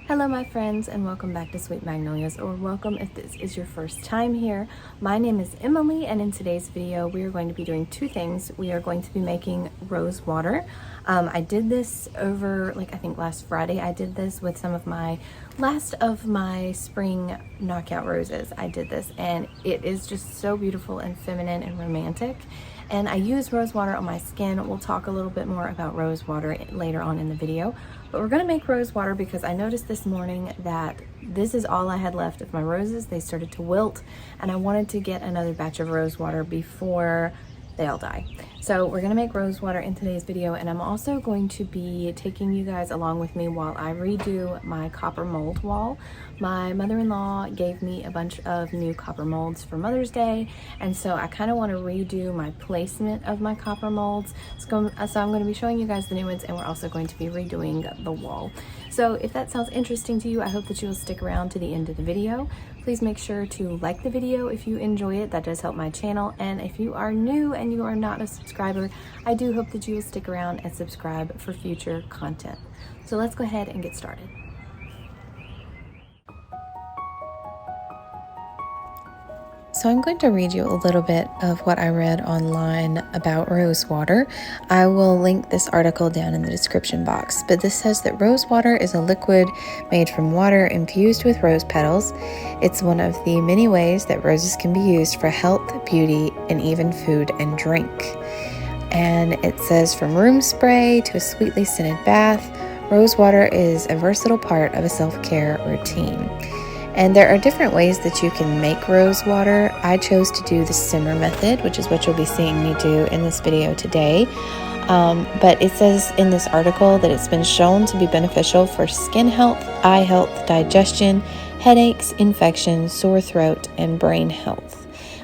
Hello my friends, and welcome back to Sweet Magnolias, or welcome if this is your first time here. My name is Emily, and in today's video we are going to be doing two things. We are going to be making rose water. I did this over, I think last Friday, I did this with some of my last of my spring knockout roses. I did this and it is just so beautiful and feminine and romantic. And I use rose water on my skin. We'll talk a little bit more about rose water later on in the video. But we're gonna make rose water because I noticed this morning that this is all I had left of my roses. They started to wilt, and I wanted to get another batch of rose water before they all die. So we're gonna make rose water in today's video, and I'm also going to be taking you guys along with me while I redo my copper mold wall. My mother-in-law gave me a bunch of new copper molds for Mother's Day, and so I kind of want to redo my placement of my copper molds. So I'm going to be showing you guys the new ones, and we're also going to be redoing the wall. So if that sounds interesting to you, I hope that you will stick around to the end of the video. Please make sure to like the video if you enjoy it. That does help my channel. And if you are new and you are not a subscriber, I do hope that you will stick around and subscribe for future content. So let's go ahead and get started. So I'm going to read you a little bit of what I read online about rose water. I will link this article down in the description box, but this says that rose water is a liquid made from water infused with rose petals. It's one of the many ways that roses can be used for health, beauty, and even food and drink. And it says from room spray to a sweetly scented bath, rose water is a versatile part of a self-care routine. And there are different ways that you can make rose water. I chose to do the simmer method, which is what you'll be seeing me do in this video today. But it says in this article that it's been shown to be beneficial for skin health, eye health, digestion, headaches, infections, sore throat, and brain health.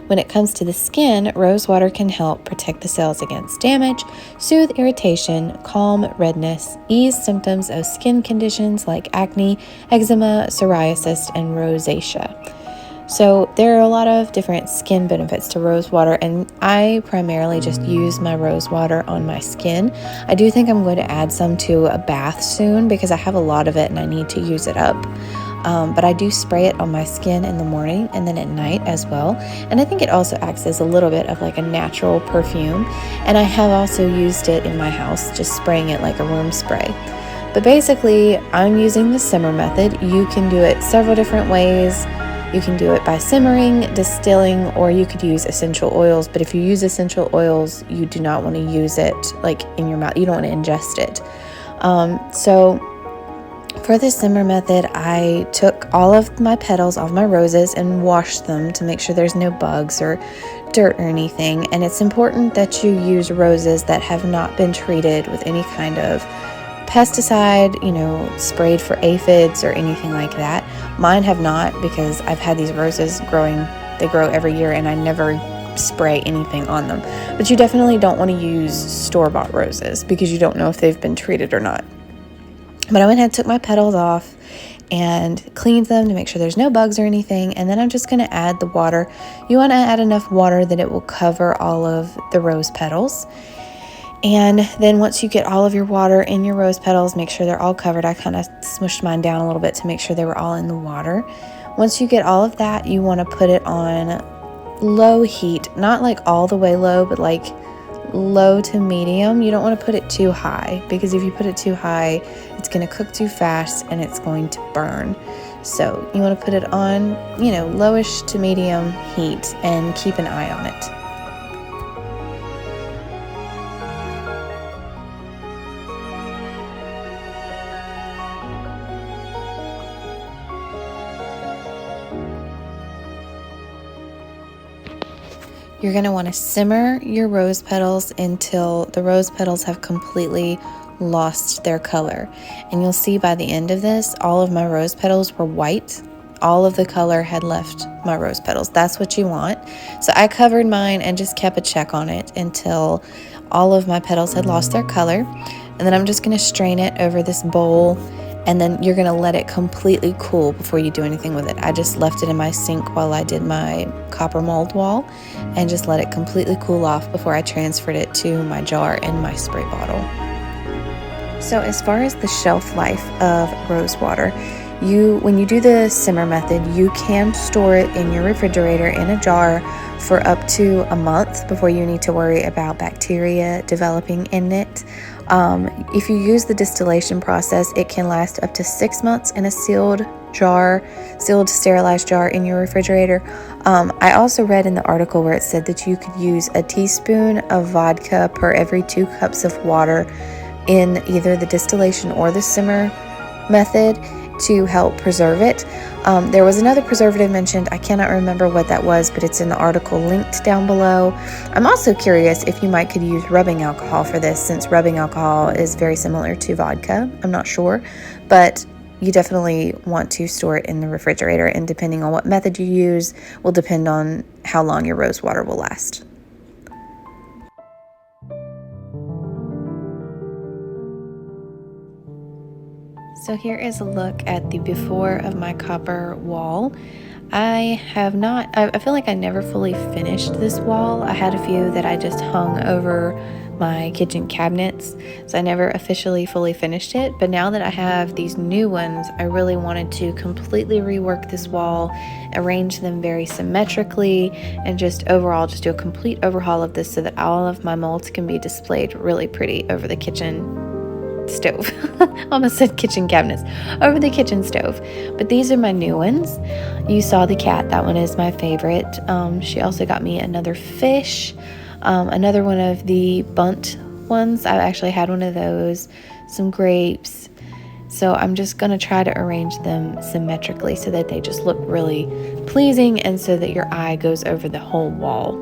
When it comes to the skin, rose water can help protect the cells against damage, soothe irritation, calm redness, ease symptoms of skin conditions like acne, eczema, psoriasis, and rosacea. So there are a lot of different skin benefits to rose water, and I primarily just use my rose water on my skin. I do think I'm going to add some to a bath soon because I have a lot of it and I need to use it up. But I do spray it on my skin in the morning and then at night as well. And I think it also acts as a little bit of like a natural perfume. And I have also used it in my house, just spraying it like a room spray. But basically, I'm using the simmer method. You can do it several different ways. You can do it by simmering, distilling, or you could use essential oils. But if you use essential oils, you do not want to use it like in your mouth. You don't want to ingest it. So For the simmer method, I took all of my petals off my roses and washed them to make sure there's no bugs or dirt or anything. And it's important that you use roses that have not been treated with any kind of pesticide, sprayed for aphids or anything like that. Mine have not, because I've had these roses growing. They grow every year and I never spray anything on them. But you definitely don't want to use store-bought roses because you don't know if they've been treated or not. But I went ahead and took my petals off and cleaned them to make sure there's no bugs or anything. And then I'm just going to add the water. You want to add enough water that it will cover all of the rose petals. And then once you get all of your water in your rose petals, make sure they're all covered. I kind of smushed mine down a little bit to make sure they were all in the water. Once you get all of that, you want to put it on low heat, not like all the way low, but like low to medium. You don't want to put it too high, because if you put it too high, it's going to cook too fast and it's going to burn. So you want to put it on, lowish to medium heat and keep an eye on it. You're going to want to simmer your rose petals until the rose petals have completely lost their color. And you'll see by the end of this, all of my rose petals were white. All of the color had left my rose petals. That's what you want. So I covered mine and just kept a check on it until all of my petals had lost their color. And then I'm just going to strain it over this bowl. And then you're going to let it completely cool before you do anything with it. I just left it in my sink while I did my copper mold wall and just let it completely cool off before I transferred it to my jar and my spray bottle. So as far as the shelf life of rose water, when you do the simmer method, you can store it in your refrigerator in a jar for up to a month before you need to worry about bacteria developing in it. If you use the distillation process, it can last up to 6 months in a sealed, sterilized jar in your refrigerator. I also read in the article where it said that you could use a teaspoon of vodka per every 2 cups of water in either the distillation or the simmer method to help preserve it. There was another preservative mentioned. I cannot remember what that was, but it's in the article linked down below. I'm also curious if you could use rubbing alcohol for this, since rubbing alcohol is very similar to vodka. I'm not sure, but you definitely want to store it in the refrigerator, and depending on what method you use will depend on how long your rose water will last. So here is a look at the before of my copper wall. I feel like I never fully finished this wall. I had a few that I just hung over my kitchen cabinets, so I never officially fully finished it. But now that I have these new ones, I really wanted to completely rework this wall, arrange them very symmetrically, and just overall just do a complete overhaul of this so that all of my molds can be displayed really pretty over the kitchen stove. Almost said kitchen cabinets, over the kitchen stove. But these are my new ones. You saw the cat. That one is my favorite. She also got me another fish, another one of the bunt ones. I actually had one of those, some grapes. So I'm just going to try to arrange them symmetrically so that they just look really pleasing and so that your eye goes over the whole wall.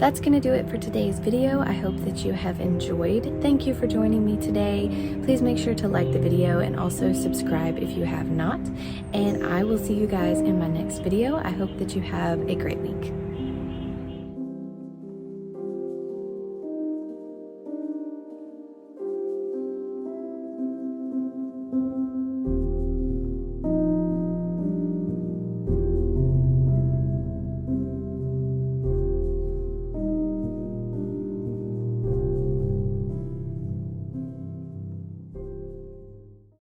that's going to do it for today's video. I hope that you have enjoyed. Thank you for joining me today. Please make sure to like the video and also subscribe if you have not. And I will see you guys in my next video. I hope that you have a great week.